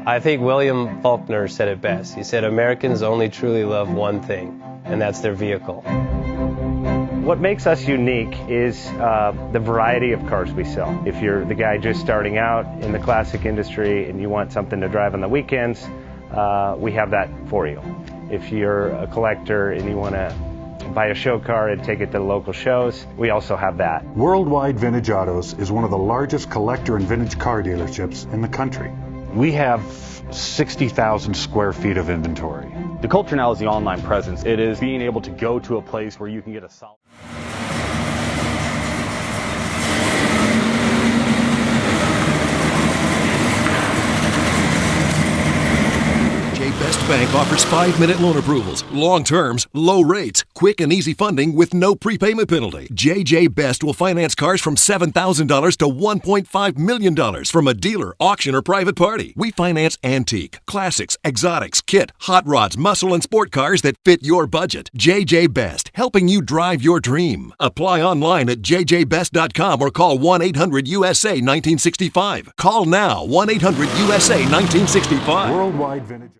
I think William Faulkner said it best. He said, Americans only truly love one thing, and that's their vehicle. What makes us unique is the variety of cars we sell. If you're the guy just starting out in the classic industry and you want something to drive on the weekends, we have that for you. If you're a collector and you want to buy a show car and take it to the local shows, we also have that. Worldwide Vintage Autos is one of the largest collector and vintage car dealerships in the country. We have 60,000 square feet of inventory. The culture now is the online presence. It is being able to go to a place where you can get a solid... Best Bank offers 5-minute loan approvals, long terms, low rates, quick and easy funding with no prepayment penalty. JJ Best will finance cars from $7,000 to $1.5 million from a dealer, auction, or private party. We finance antique, classics, exotics, kit, hot rods, muscle, and sport cars that fit your budget. JJ Best, helping you drive your dream. Apply online at jjbest.com or call 1-800-USA-1965. Call now, 1-800-USA-1965. Worldwide Vintage